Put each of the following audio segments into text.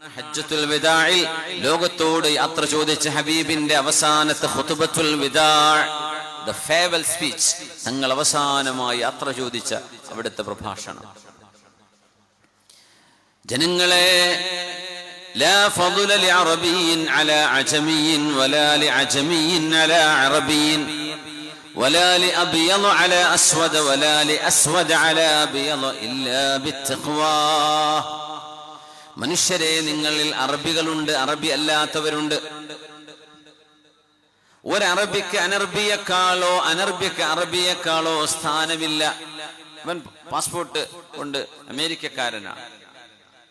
ഹജ്ജത്തുൽ വിദാഇൽ ലോകത്തോട് യാത്ര ചോദിച്ച ഹബീബിന്റെ അവസാനത്തെ ഖുതുബത്തുൽ വിദാ, ദ ഫെയർവെൽ സ്പീച്ച്, തങ്ങൾ അവസാനമായി യാത്ര ചോദിച്ച അവിടുത്തെ പ്രഭാഷണം. ജനങ്ങളെ, ലാ ഫളല ലിഅറബിയ്യിൻ അലാ അജമിയ്യിൻ വലാ ലിഅജമിയ്യിൻ അലാ അറബിയ്യിൻ വലാ ലിഅബ്യദ അലാ അസ്വദ വലാ ലിഅസ്വദ അലാ അബ്യദ ഇല്ലാ ബിത്തഖ്വാ. മനുഷ്യരെ, നിങ്ങളിൽ അറബികളുണ്ട്, അറബി അല്ലാത്തവരുണ്ട്. ഒരറബിക്ക് അനർബിയെക്കാളോ അനർബിക്ക് അറബിയെക്കാളോ സ്ഥാനമില്ല. അവൻ പാസ്പോർട്ട് കൊണ്ട് അമേരിക്കക്കാരനാണ്,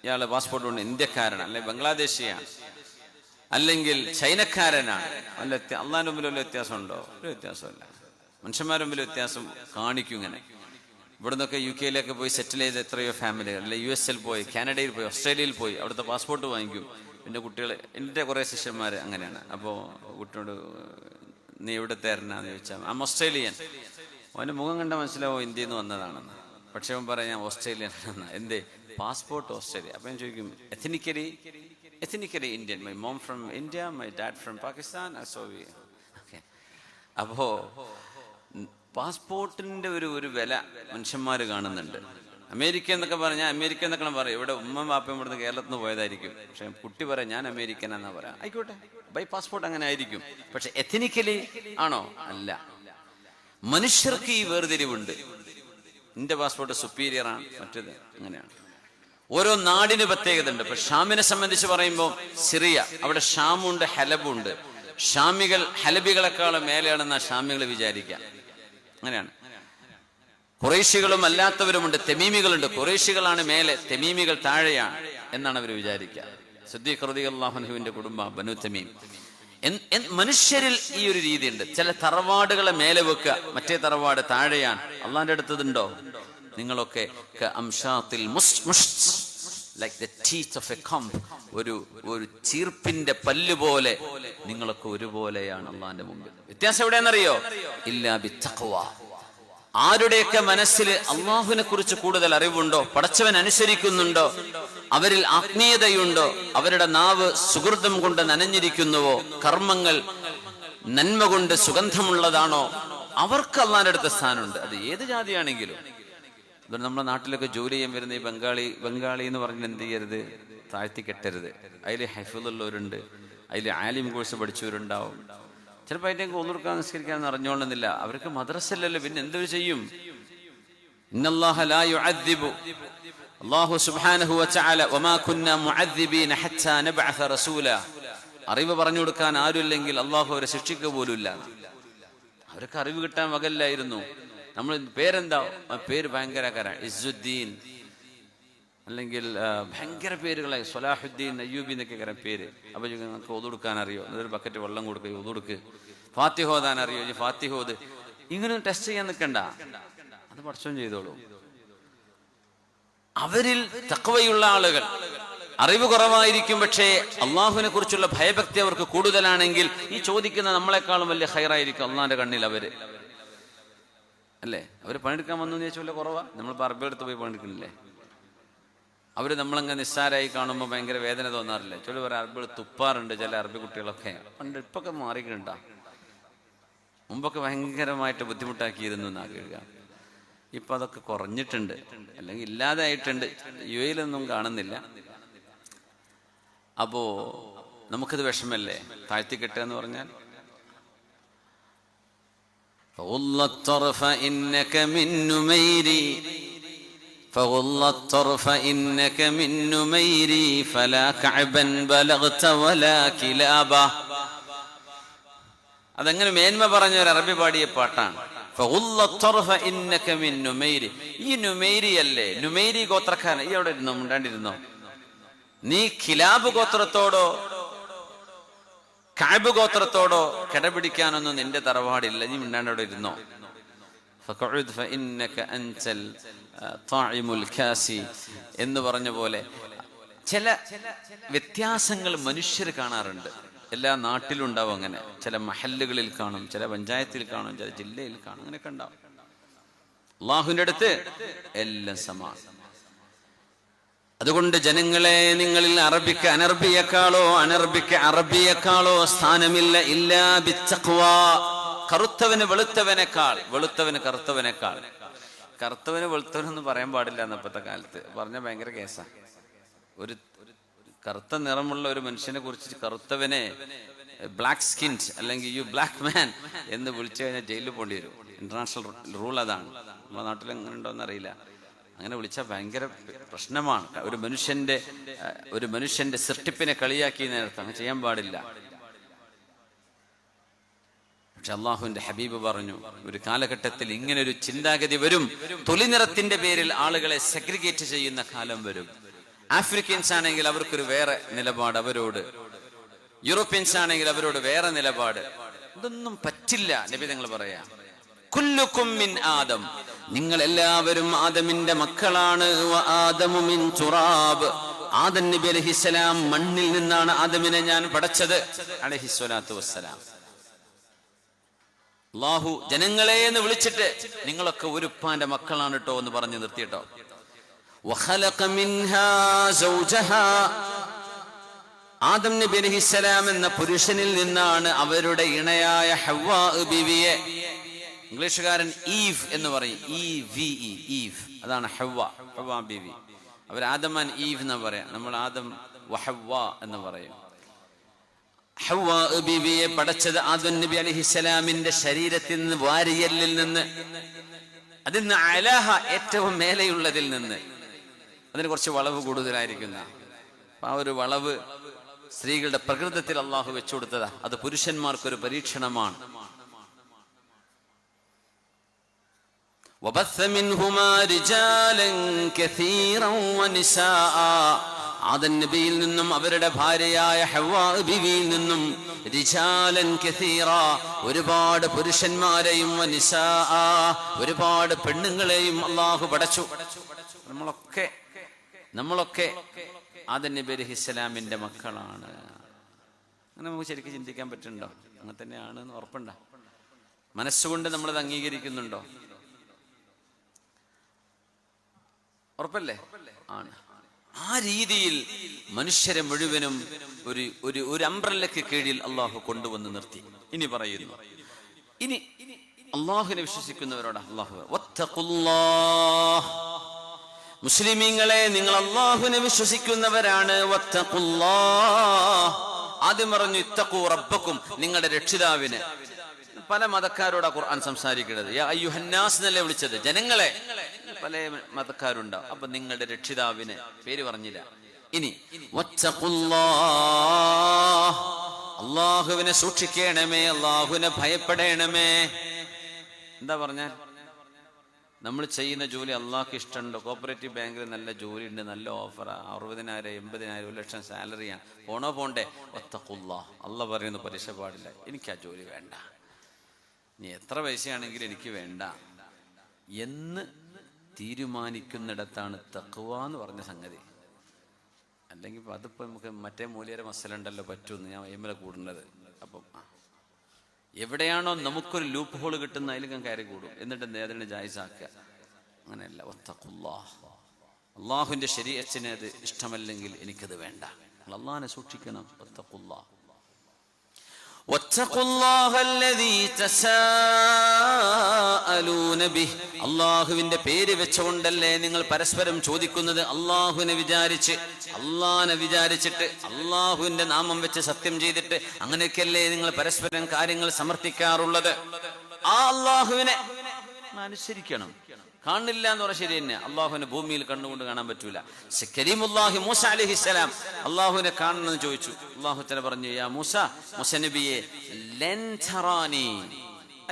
ഇയാള് പാസ്പോർട്ട് കൊണ്ട് ഇന്ത്യക്കാരനാണ്, അല്ലെങ്കിൽ ബംഗ്ലാദേശിയാണ്, അല്ലെങ്കിൽ ചൈനക്കാരനാണ്. അല്ല, അള്ളാന്റെ മുമ്പിൽ വല്ല വ്യത്യാസമുണ്ടോ? ഒരു വ്യത്യാസമില്ല. മനുഷ്യന്മാരുടെ മുമ്പിൽ വ്യത്യാസം കാണിക്കും. ഇങ്ങനെ ഇവിടെ നിന്നൊക്കെ യു കെയിലൊക്കെ പോയി സെറ്റിൽ ചെയ്ത എത്രയോ ഫാമിലികൾ, അല്ലെ യു എസ് എൽ പോയി, കാനഡയിൽ പോയി, ഓസ്ട്രേലിയയിൽ പോയി, അവിടുത്തെ പാസ്പോർട്ട് വാങ്ങിക്കും. പിന്നെ കുട്ടികൾ, എൻ്റെ കുറേ ശിഷ്യന്മാർ അങ്ങനെയാണ്. അപ്പോൾ കുട്ടിയോട് നീ എവിടുത്തേരനാന്ന് ചോദിച്ചാൽ I'm ഓസ്ട്രേലിയൻ. അവൻ്റെ മുഖം കണ്ട മനസ്സിലാവോ ഇന്ത്യയിൽ നിന്ന് വന്നതാണെന്ന്. പക്ഷെ അവൻ പറയാം ഞാൻ ഓസ്ട്രേലിയൻ ആണെന്ന്. എന്തേ? Passport Australia. അപ്പം ഞാൻ ചോദിക്കും ethnically Indian, my mom from India, my dad from Pakistan. Okay. അപ്പോൾ പാസ്പോർട്ടിന്റെ ഒരു വില മനുഷ്യന്മാർ കാണുന്നുണ്ട്. അമേരിക്ക എന്നൊക്കെ പറഞ്ഞാൽ അമേരിക്ക എന്നൊക്കെ പറയും. ഇവിടെ ഉമ്മ വാപ്പയും ഇവിടുന്ന് കേരളത്തിൽ നിന്ന് പോയതായിരിക്കും. പക്ഷെ കുട്ടി പറയാം ഞാൻ അമേരിക്കൻ എന്നാ പറയാം. ആയിക്കോട്ടെ, ബൈ പാസ്പോർട്ട് അങ്ങനെ ആയിരിക്കും. പക്ഷെ എഥനിക്കലി ആണോ? അല്ല. മനുഷ്യർക്ക് ഈ വേർതിരിവുണ്ട്. എന്റെ പാസ്പോർട്ട് സുപ്പീരിയർ ആണ്, മറ്റേത് അങ്ങനെയാണ്. ഓരോ നാടിന് പ്രത്യേകത ഉണ്ട്. ഇപ്പൊ ഷാമിനെ സംബന്ധിച്ച് പറയുമ്പോൾ സിറിയ, അവിടെ ഷാമുണ്ട്, ഹലബുണ്ട്. ഷാമികൾ ഹലബികളെക്കാളും മേലെയാണെന്നാ ഷാമികൾ വിചാരിക്കാം. അങ്ങനെയാണ്. ഖുറൈശികളും അല്ലാത്തവരുമുണ്ട്, തെമീമികളുണ്ട്. ഖുറൈശികളാണ് മേലെ, തെമീമികൾ താഴെയാണ് എന്നാണ് അവർ വിചാരിക്കുക. സിദ്ദീഖ് റളിയല്ലാഹു അൻഹുവിന്റെ കുടുംബം ബനു തമീം. മനുഷ്യരിൽ ഈ ഒരു രീതിയുണ്ട്. ചില തറവാടുകളെ മേലെ വെക്കുക, മറ്റേ തറവാട് താഴെയാണ്. അള്ളാന്റെ അടുത്തതുണ്ടോ? നിങ്ങളൊക്കെ like the teeth of a comb, ഒരു ചീർപ്പിന്റെ പല്ല് പോലെ നിങ്ങളൊക്കെ ഒരുപോലെയാണ് അള്ളാന്റെ മുമ്പിൽ. വ്യത്യാസം എവിടെയാണെന്നറിയോ? ഇല്ലാ ബിത്തഖ്വ. ആരുടെയൊക്കെ മനസ്സിൽ അള്ളാഹുവിനെ കുറിച്ച് കൂടുതൽ അറിവുണ്ടോ, പടച്ചവൻ അനുസരിക്കുന്നുണ്ടോ, അവരിൽ ആത്മീയതയുണ്ടോ, അവരുടെ നാവ് സുഹൃതം കൊണ്ട് നനഞ്ഞിരിക്കുന്നുവോ, കർമ്മങ്ങൾ നന്മ കൊണ്ട് സുഗന്ധമുള്ളതാണോ, അവർക്ക് അള്ളാന്റെ അടുത്ത സ്ഥാനമുണ്ട്. അത് ഏത് ജാതിയാണെങ്കിലും. അതുകൊണ്ട് നമ്മുടെ നാട്ടിലൊക്കെ ജോലി ചെയ്യാൻ വരുന്ന ഈ ബംഗാളി എന്ന് പറഞ്ഞാൽ എന്ത് ചെയ്യരുത്? താഴ്ത്തി കെട്ടരുത്. അതിൽ ഹൈഫുള്ളവരുണ്ട്, അതിൽ ആലിം കോഴ്സ് പഠിച്ചവരുണ്ടാവും. ചിലപ്പോൾ അതിൻ്റെ ഒന്നുകൊടുക്കാൻ നിസ്കരിക്കാന്ന് അറിഞ്ഞോളുന്നില്ല. അവർക്ക് മദ്രസല്ലല്ലോ, പിന്നെ എന്തൊരു ചെയ്യും? ഇന്നല്ലാഹ ലാ യുഅദ്ദിബു, അല്ലാഹു സുബ്ഹാനഹു വ തആല വമാ കുന്നാ മുഅദ്ദിബീന ഹത്താ നബ്അസ റസൂല. അറിവ് പറഞ്ഞു കൊടുക്കാൻ ആരുമില്ലെങ്കിൽ അള്ളാഹു അവരെ ശിക്ഷിക്കുക പോലുമില്ല. അവർക്ക് അറിവ് കിട്ടാൻ വകല്ലായിരുന്നു. നമ്മൾ പേരെന്താ? പേര് ഭയങ്കരക്കാരാണ്. ഇസ്സുദ്ദീൻ, അല്ലെങ്കിൽ ഭയങ്കര പേരുകളായി സ്വലാഹുദ്ദീൻ, അയ്യൂബി എന്നൊക്കെ പേര്. അപ്പൊ നിങ്ങൾക്ക് ഒതുകൊടുക്കാൻ അറിയോ? എന്നൊരു ബക്കറ്റ് വെള്ളം കൊടുക്കുക, ഒതുകൊടുക്ക്. ഫാത്തിഹ ഓതാൻ അറിയോ? ഫാത്തിഹ ഓത്. ഇങ്ങനെ ടെസ്റ്റ് ചെയ്യാൻ നിൽക്കണ്ട, അത് പഠിച്ചോൻ ചെയ്തോളൂ. അവരിൽ തഖ്വയുള്ള ആളുകൾ, അറിവ് കുറവായിരിക്കും, പക്ഷേ അള്ളാഹുവിനെ കുറിച്ചുള്ള ഭയഭക്തി അവർക്ക് കൂടുതലാണെങ്കിൽ ഈ ചോദിക്കുന്ന നമ്മളെക്കാളും വലിയ ഖൈറായിരിക്കും അള്ളാഹിന്റെ കണ്ണിൽ അവര്. അല്ലേ? അവര് പണിയെടുക്കാൻ വന്നു ചോദിച്ചാൽ വലിയ കുറവാ. നമ്മളിപ്പോൾ അറബി എടുത്ത് പോയി പണിയെടുക്കുന്നില്ലേ? അവര് നമ്മളങ്ങ് നിസ്സാരായി കാണുമ്പോൾ ഭയങ്കര വേദന തോന്നാറില്ലേ? ചില പറയാം അറബികൾ തുപ്പാറുണ്ട്, ചില അറബി കുട്ടികളൊക്കെ. പണ്ട് ഇപ്പൊക്കെ മാറിയിട്ടുണ്ടാ. മുമ്പൊക്കെ ഭയങ്കരമായിട്ട് ബുദ്ധിമുട്ടാക്കിയിരുന്നു എന്നാ കേൾക്കുക. ഇപ്പൊ അതൊക്കെ കുറഞ്ഞിട്ടുണ്ട്, അല്ലെങ്കിൽ ഇല്ലാതെ ആയിട്ടുണ്ട്. യു എയിലൊന്നും കാണുന്നില്ല. അപ്പോ നമുക്കത് വിഷമല്ലേ താഴ്ത്തിക്കെട്ടുക എന്ന് പറഞ്ഞാൽ? فغل الطرف إنك من نميري فغل الطرف إنك من نميري فلا كعبا بلغت ولا كلابا. അതങ്ങനെ മേന്മ പറഞ്ഞ ഒരു അറബി പാടിയ പാട്ടാണ്. ഫഗുല്ല ത്വർഫ ഇന്നക മിൻ നുമൈരി. ഈ നുമൈരി അല്ലേ, നുമൈരി ഗോത്രക്കാരൻ. ഈ അവിടെ ഇരുന്നോ, മിണ്ടാണ്ടിരുന്നോ? നീ ഖിലാബ് ഗോത്രത്തോടോ കഅബ് ഗോത്രത്തോടോ കിടപിടിക്കാനൊന്നും നിന്റെ തറവാടില്ല, നീ മിണ്ടാണ്ട് അവിടെ ഇരുന്നോ. ഫഖഉദ് ഫഇന്നക അൻതൽ ത്വാഇമുൽ കാസി എന്ന് പറഞ്ഞ പോലെ ചില വ്യത്യാസങ്ങൾ മനുഷ്യർ കാണാറുണ്ട്. എല്ലാ നാട്ടിലും ഉണ്ടാവും അങ്ങനെ. ചില മഹല്ലുകളിൽ കാണും, ചില പഞ്ചായത്തിൽ കാണും, ചില ജില്ലയിൽ കാണും, അങ്ങനെയൊക്കെ ഉണ്ടാവും. അള്ളാഹുവിന്റെ അടുത്ത് എല്ലാം സമാനം. അതുകൊണ്ട് ജനങ്ങളെ, നിങ്ങളിൽ അറബിക്ക് അനർബിയേക്കാളോ അനർബിക്ക് അറബിയേക്കാളോ സ്ഥാനമില്ല. ഇല്ലാ ബിത്തഖ്വാ. കറുത്തവന് വെളുത്തവനേക്കാൾ, വെളുത്തവന് കറുത്തവനേക്കാൾ. കറുത്തവന് വെളുത്തവനൊന്നും പറയാൻ പാടില്ല എന്നപ്പോഴത്തെ കാലത്ത് പറഞ്ഞ ഭയങ്കര കേസാ. ഒരു കറുത്ത നിറമുള്ള ഒരു മനുഷ്യനെ കുറിച്ച് കറുത്തവനെ ബ്ലാക്ക് സ്കിൻഡ് അല്ലെങ്കിൽ യു ബ്ലാക്ക് മാൻ എന്ന് വിളിച്ചു കഴിഞ്ഞാൽ ജയിലിൽ പോകേണ്ടി വരും. ഇന്റർനാഷണൽ റൂൾ അതാണ്. നമ്മുടെ നാട്ടിൽ എങ്ങനെ ഉണ്ടോന്ന് അറിയില്ല. അങ്ങനെ വിളിച്ചാൽ ഭയങ്കര പ്രശ്നമാണ്. ഒരു മനുഷ്യന്റെ സൃഷ്ടിപ്പിനെ കളിയാക്കി നേരത്തെ അങ്ങനെ ചെയ്യാൻ പാടില്ല. പക്ഷെ അള്ളാഹുവിന്റെ ഹബീബ് പറഞ്ഞു, ഒരു കാലഘട്ടത്തിൽ ഇങ്ങനെ ഒരു ചിന്താഗതി വരും. തൊലി നിറത്തിന്റെ പേരിൽ ആളുകളെ സെഗ്രിഗേറ്റ് ചെയ്യുന്ന കാലം വരും. ആഫ്രിക്കൻസ് ആണെങ്കിൽ അവർക്കൊരു വേറെ നിലപാട്, അവരോട് യൂറോപ്യൻസ് ആണെങ്കിൽ അവരോട് വേറെ നിലപാട്. ഇതൊന്നും പറ്റില്ല. നബി തങ്ങൾ പറയാ, കുല്ലുക്കും മിൻ ആദം, നിങ്ങൾ എല്ലാവരും ആദമിന്റെ മക്കളാണ്. വആദമു മിൻ തുറാബ്, ആദം നബി അലൈഹിസ്സലാം മണ്ണിൽ നിന്നാണ് ആദമിനെ ഞാൻ പടച്ചത് അലൈഹിസ്സലാത്തു വസ്സലാം. അല്ലാഹു ജനങ്ങളെ എന്ന് വിളിച്ചിട്ട് നിങ്ങളൊക്കെ ഒരു ഉപ്പാന്റെ മക്കളാണ് കേട്ടോ എന്ന് പറഞ്ഞു നിർത്തിയിട്ടോ. വഖലഖ മിൻഹാ സൗജഹാ, ആദം നബി അലൈഹിസ്സലാം എന്ന പുരുഷനിൽ നിന്നാണ് അവരുടെ ഇണയായ ഹവ്വാ ബീവിയെ, ഇംഗ്ലീഷുകാരൻ ഈവ് എന്ന് പറയും, ഈവ്, അതാണ് ഹവ്വാ ബീവി. അവർ ആദമാൻ ഈവ് എന്ന് പറയാം, നമ്മൾ ആദം വഹവ്വാ എന്ന് പറയും. ഹവ്വാ ബീവിയെ പടച്ചത് ആദം നബി അലൈഹിസ്സലാമിന്റെ ശരീരത്തിൽ നിന്ന്, വാരിയലിൽ നിന്ന്, അതിൽ നിന്ന് അലാഹ ഏറ്റവും മേലെയുള്ളതിൽ നിന്ന്. അതിന് കുറച്ച് വളവ് കൂടുതലായിരിക്കുന്ന ആ ഒരു വളവ് സ്ത്രീകളുടെ പ്രകൃതത്തിൽ അള്ളാഹു വെച്ചു കൊടുത്തതാ. അത് പുരുഷന്മാർക്കൊരു പരീക്ഷണമാണ്. وبث منهما رجالا كثيرا ونساء, ആദം നബിയിൽ നിന്നും അവരുടെ ഭാര്യയായ ഹവ്വാ ബീവിയിൽ നിന്നും റിജാലൻ കസീറ, ഒരുപാട് പുരുഷന്മാരെയും വനിസാഅ, ഒരുപാട് പെണ്ണുങ്ങളെയും അള്ളാഹു പടച്ചു. നമ്മളൊക്കെ ആദം നബി അലൈഹിസ്സലാമിന്റെ മക്കളാണ്. അങ്ങനെ നമുക്ക് ശരിക്കും ചിന്തിക്കാൻ പറ്റുന്നുണ്ടോ? അങ്ങനെ തന്നെയാണ് എന്ന് ഉറപ്പുണ്ടോ? മനസ്സുകൊണ്ട് നമ്മളത് അംഗീകരിക്കുന്നുണ്ടോ? ഉറപ്പല്ലേ? ആണ്. ആ രീതിയിൽ മനുഷ്യരെ മുഴുവനും ഒരു അംബ്രല്ലയ്ക്ക് കീഴിൽ അള്ളാഹു കൊണ്ടുവന്ന് നിർത്തി. ഇനി പറയുന്നു, ഇനി അള്ളാഹുവിനെ വിശ്വസിക്കുന്നവരോട് അള്ളാഹു, വത്തഖുല്ലാഹ്, മുസ്ലിമീങ്ങളെ നിങ്ങൾ അള്ളാഹുവിനെ വിശ്വസിക്കുന്നവരാണ്. വത്തഖുല്ലാഹ്, ആദ്യം പറഞ്ഞു ഇത്തഖൂ റബ്ബക്കും, നിങ്ങളുടെ രക്ഷിതാവിനെ. പല മതക്കാരോടാ ഖുർആൻ സംസാരിക്കുന്നത്. യാ അയ്യുഹന്നാസ് എന്നല്ലേ വിളിച്ചത്, ജനങ്ങളെ. പല മതക്കാരുണ്ടാവും. അപ്പൊ നിങ്ങളുടെ രക്ഷിതാവിനെ പേര് പറഞ്ഞില്ല. ഇനി വത്തഖുല്ലാഹ്, അള്ളാഹുവിനെ സൂക്ഷിക്കണമേ, അള്ളാഹുവിനെ ഭയപ്പെടണമേ. എന്താ പറഞ്ഞാൽ, നമ്മൾ ചെയ്യുന്ന ജോലി അള്ളാഹ്ക്ക് ഇഷ്ടമുണ്ടോ? കോപ്പറേറ്റീവ് ബാങ്കിൽ നല്ല ജോലി ഉണ്ട്, നല്ല ഓഫറാ, 60,000 80,000 1 ലക്ഷം സാലറിയാണ്, പോണ്ടേ? വത്തഖുല്ലാഹ്, അള്ളാഹ് പറയുന്ന പലിശ പാടില്ല, എനിക്ക് ആ ജോലി വേണ്ട, നീ എത്ര പൈസയാണെങ്കിലും എനിക്ക് വേണ്ട എന്ന് തീരുമാനിക്കുന്നിടത്താണ് തഖ്വ എന്ന് പറഞ്ഞ സംഗതി. അല്ലെങ്കിൽ അതിപ്പോ നമുക്ക് മറ്റേ മൂല്യര മസലുണ്ടല്ലോ പറ്റൂന്ന് ഞാൻ എമ്മല കൂടുന്നത്. അപ്പം എവിടെയാണോ നമുക്കൊരു ലൂപ്പ് ഹോൾ കിട്ടുന്ന അതിൽ ഞാൻ കയറി കൂടും, എന്നിട്ട് അതിനെ ജായിസാക്കുക. അങ്ങനെയല്ല. വത്തഖുല്ലാഹ്, അള്ളാഹുവിന്റെ ശരീഅത്തിനെ അത് ഇഷ്ടമല്ലെങ്കിൽ എനിക്കത് വേണ്ട. അള്ളാഹിനെ സൂക്ഷിക്കണം. വത്തഖുല്ലാഹ്, അള്ളാഹുവിന്റെ പേര് വെച്ചുകൊണ്ടല്ലേ നിങ്ങൾ പരസ്പരം ചോദിക്കുന്നത്. അള്ളാഹുവിനെ വിചാരിച്ചിട്ട് അള്ളാഹുവിന്റെ നാമം വെച്ച് സത്യം ചെയ്തിട്ട് അങ്ങനെയൊക്കെയല്ലേ നിങ്ങൾ പരസ്പരം കാര്യങ്ങൾ സമർത്ഥിക്കാറുള്ളത്. ആ അള്ളാഹുവിനെ അനുസരിക്കണം. കാണില്ല എന്ന് പറഞ്ഞാൽ ശരി തന്നെ. അള്ളാഹുവിനെ ഭൂമിയിൽ കണ്ണുകൊണ്ട് കാണാൻ പറ്റൂല. കരീമുല്ലാഹി മൂസ അലൈഹിസ്സലാം അള്ളാഹുവിനെ കാണണമെന്ന് ചോദിച്ചു. അള്ളാഹു തആല പറഞ്ഞു, യാ മൂസ, മൂസ നബിയെ, ലൻ തറാനി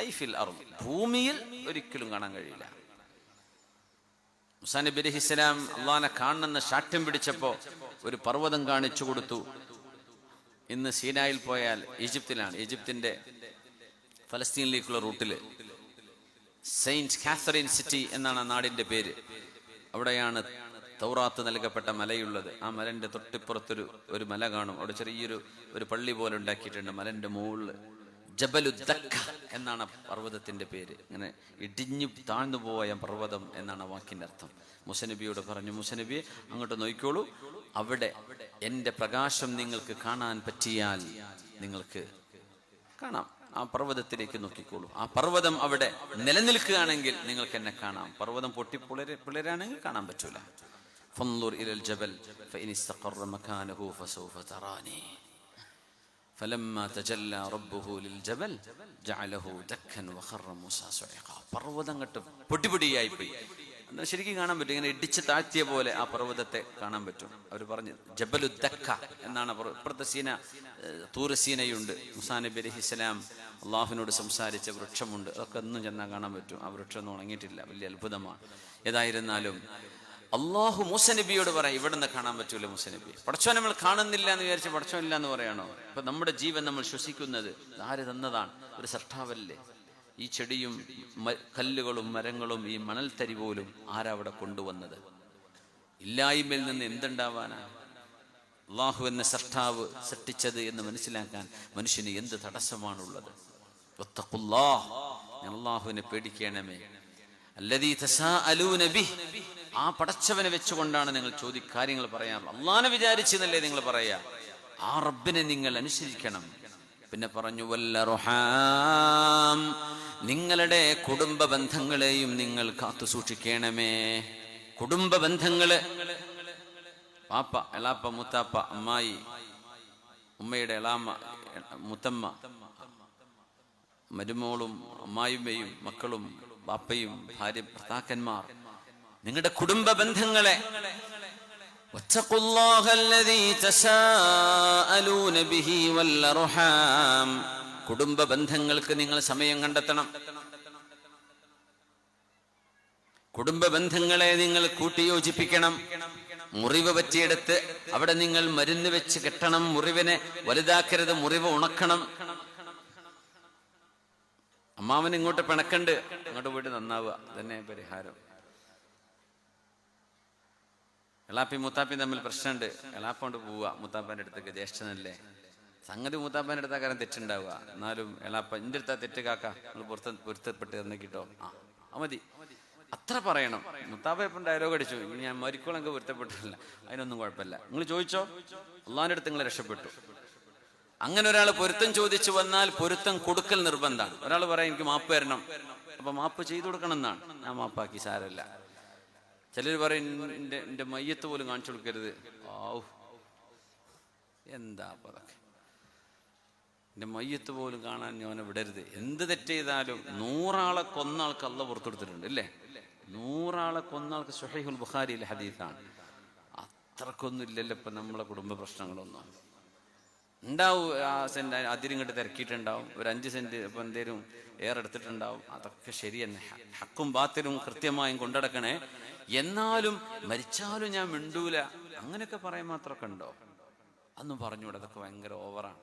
ഐ ഫിൽ അർദ്, ഭൂമിയിൽ ഒരിക്കലും കാണാൻ കഴിയില്ല. മൂസ നബി അലൈഹിസ്സലാം അള്ളാഹിനെ കാണണമെന്ന് ശാഠ്യം പിടിച്ചപ്പോ ഒരു പർവ്വതം കാണിച്ചു കൊടുത്തു. ഇന്ന് സീനായിൽ പോയാൽ, ഈജിപ്തിലാണ്, ഈജിപ്തിന്റെ ഫലസ്തീനിലേക്കുള്ള റൂട്ടില് സെയിന്റ് കാത്തറിൻ സിറ്റി എന്നാണ് ആ നാടിന്റെ പേര്. അവിടെയാണ് തൗറാത്ത് നൽകപ്പെട്ട മലയുള്ളത്. ആ മലന്റെ തൊട്ടിപ്പുറത്തൊരു മല കാണും. അവിടെ ചെറിയൊരു പള്ളി പോലെ ഉണ്ടാക്കിയിട്ടുണ്ട്. മലന്റെ മുകളിൽ ജബലുദ്ദക്ക എന്നാണ് പർവ്വതത്തിന്റെ പേര്. ഇങ്ങനെ ഇടിഞ്ഞു താഴ്ന്നു പോയ പർവ്വതം എന്നാണ് വാക്കിന്റെ അർത്ഥം. മുസനബിയോട് പറഞ്ഞു, മുസനബിയെ അങ്ങോട്ട് നോക്കിക്കോളൂ, അവിടെ എൻ്റെ പ്രകാശം നിങ്ങൾക്ക് കാണാൻ പറ്റിയാൽ നിങ്ങൾക്ക് കാണാം. ആ പർവ്വതത്തിലേക്ക് നോക്കിക്കോളൂ. ആ പർവ്വതം അവിടെ നിലനിൽക്കുകയാണെങ്കിൽ നിങ്ങൾക്ക് എന്നെ കാണാം. പർവ്വതം പിളരാണെങ്കിൽ കാണാൻ പറ്റൂല. ഫൻദുർ ഇലൽ ജബൽ ഫഇൻ ഇസ്തഖറ മകാനഹു ഫസൗഫ തറാനി ഫലമ്മാ തജല്ലാ റബ്ബുഹു ലിൽജബൽ ജഅലഹു ദക്കൻ വഖറ മൂസാ സുഇഖാ. പർവ്വതം കെട്ട് പൊടിപൊടിയായി പോയി. എന്നാൽ ശരിക്കും കാണാൻ പറ്റും. ഇങ്ങനെ ഇടിച്ച് താഴ്ത്തിയ പോലെ ആ പർവ്വതത്തെ കാണാൻ പറ്റും. അവർ പറഞ്ഞു ജബലുദ്ദക്ക എന്നാണ്. ഇപ്പുറത്തെ സീന തൂറ് സീനയുണ്ട്. മൂസാ നബി അലൈഹിസ്സലാം അള്ളാഹുവിനോട് സംസാരിച്ച വൃക്ഷമുണ്ട്. അതൊക്കെ ഒന്നും ചെന്നാൽ കാണാൻ പറ്റും. ആ വൃക്ഷം ഒന്നും ഉണങ്ങിയിട്ടില്ല. വലിയ അത്ഭുതമാണ്. ഏതായിരുന്നാലും അള്ളാഹു മൂസ നബിയോട് പറയാം, ഇവിടെ നിന്ന് കാണാൻ പറ്റൂല മൂസ നബി. പടച്ചോൻ നമ്മൾ കാണുന്നില്ല എന്ന് വിചാരിച്ച് പടച്ചോൻ ഇല്ല എന്ന് പറയാണോ? ഇപ്പൊ നമ്മുടെ ജീവൻ നമ്മൾ ശ്വസിക്കുന്നത് ആര് തന്നതാണ്? ഒരു സൃഷ്ടാവല്ലേ. ഈ ചെടിയും കല്ലുകളും മരങ്ങളും ഈ മണൽത്തരി പോലും ആരവിടെ കൊണ്ടുവന്നത്? ഇല്ലായ്മയിൽ നിന്ന് എന്തുണ്ടാവാനാണ്? അള്ളാഹു എന്ന സൃഷ്ടാവ് സൃഷ്ടിച്ചത് എന്ന് മനസ്സിലാക്കാൻ മനുഷ്യന് എന്ത് തടസ്സമാണുള്ളത്? അള്ളാഹുവിനെ പേടിക്കണമേ. അല്ലദീ തസാഅലൂന ബിഹി, ആ പടച്ചവനെ വെച്ചുകൊണ്ടാണ് നിങ്ങൾ കാര്യങ്ങൾ പറയാറുള്ളത്. അള്ളാഹനെ വിചാരിച്ചെന്നല്ലേ നിങ്ങൾ പറയാ. ആ റബ്ബിനെ നിങ്ങൾ അനുസരിക്കണം. പിന്നെ പറഞ്ഞു വല്ലറുഹാം, നിങ്ങളുടെ കുടുംബ ബന്ധങ്ങളെയും നിങ്ങൾ കാത്തു സൂക്ഷിക്കണമേ. കുടുംബ ബന്ധങ്ങള്, പാപ്പ, എളാപ്പ, മുത്താപ്പ, അമ്മായി, ഉമ്മയുടെ എളാമ്മ, മുത്തമ്മ, മരുമോളും അമ്മായിമ്മയും മക്കളും ബാപ്പയും ഭാര്യ ഭർത്താക്കന്മാർ, നിങ്ങളുടെ കുടുംബ ബന്ധങ്ങളെ കുടുംബ ബന്ധങ്ങൾക്ക് നിങ്ങൾ സമയം കണ്ടെത്തണം. കുടുംബ ബന്ധങ്ങളെ നിങ്ങൾ കൂട്ടിയോജിപ്പിക്കണം. മുറിവ് പറ്റിയെടുത്ത് അവിടെ നിങ്ങൾ മരുന്ന് വെച്ച് കെട്ടണം. മുറിവിനെ വലുതാക്കരുത്, മുറിവ് ഉണക്കണം. അമ്മാവൻ ഇങ്ങോട്ട് പിണക്കണ്ട്, അങ്ങോട്ട് പോയിട്ട് നന്നാവുക, തന്നെ പരിഹാരം. എളാപ്പി മുത്താപ്പി തമ്മിൽ പ്രശ്നമുണ്ട്, എളാപ്പ കൊണ്ട് പോവുക മുത്താപ്പാന്റെ അടുത്തേക്ക്. ജ്യേഷ്ഠനല്ലേ, സംഗതി മുത്താപ്പാന്റെ അടുത്താ കാര്യം തെറ്റുണ്ടാവുക. എന്നാലും എളാപ്പ എൻ്റെ അടുത്താ തെറ്റ് കാക്ക, നിങ്ങൾ പൊരുത്തപ്പെട്ട് തന്നിട്ടോ, ആ മതി, അത്ര പറയണം. മുത്താപ്പ എപ്പം ഡയലോഗ് അടിച്ചു, ഞാൻ മരിക്കോളെങ്കിൽ പൊരുത്തപ്പെട്ടിട്ടില്ല, അതിനൊന്നും കുഴപ്പമില്ല, നിങ്ങൾ ചോദിച്ചോ, അള്ളാഹിന്റെ അടുത്ത് നിങ്ങൾ രക്ഷപ്പെട്ടു. അങ്ങനെ ഒരാൾ പൊരുത്തം ചോദിച്ചു വന്നാൽ പൊരുത്തം കൊടുക്കൽ നിർബന്ധമാണ്. ഒരാൾ പറയാം എനിക്ക് മാപ്പ് തരണം, അപ്പൊ മാപ്പ് ചെയ്തു കൊടുക്കണം എന്നാണ്. ഞാൻ മാപ്പാക്കി, സാരമില്ല. ചിലർ പറയും എൻ്റെ മയ്യത്ത് പോലും കാണിച്ചു കൊടുക്കരുത്. എന്താ അതൊക്കെ, എൻ്റെ മയ്യത്ത് പോലും കാണാൻ ഞാൻ വിടരുത്. എന്ത് തെറ്റ് ചെയ്താലും 100 ആളെ കൊന്ന ആൾക്ക് അള്ളാഹ് പുറത്തെടുത്തിട്ടുണ്ട് അല്ലേ? 100 ആളെ കൊന്ന ആൾക്ക് സ്വഹീഹുൽ ബുഖാരിയിലെ ഹദീസാണ്. അത്രക്കൊന്നും ഇല്ലല്ലോ ഇപ്പൊ നമ്മളെ കുടുംബ പ്രശ്നങ്ങളൊന്നും. ഉണ്ടാവും, ആ സെന്റ് അതിരിങ്ങോട്ട് തിരക്കിയിട്ടുണ്ടാവും, ഒരു 5 സെന്റ് ഇപ്പൊ എന്തേലും ഏറെ എടുത്തിട്ടുണ്ടാവും. അതൊക്കെ ശരി തന്നെ, ഹക്കും ബാത്തിലും കൃത്യമായും കൊണ്ടടക്കണേ. എന്നാലും മരിച്ചാലും ഞാൻ മിണ്ടൂല, അങ്ങനെയൊക്കെ പറയാൻ മാത്രമൊക്കെ ഉണ്ടോ? അതൊന്നും പറഞ്ഞുകൂടെ, അതൊക്കെ ഭയങ്കര ഓവറാണ്.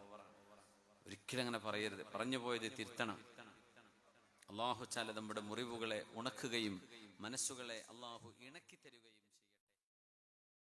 ഒരിക്കലും അങ്ങനെ പറയരുത്. പറഞ്ഞു പോയത് തിരുത്തണം. അള്ളാഹു ചാല നമ്മുടെ മുറിവുകളെ ഉണക്കുകയും മനസ്സുകളെ അള്ളാഹു ഇണക്കി തരുകയും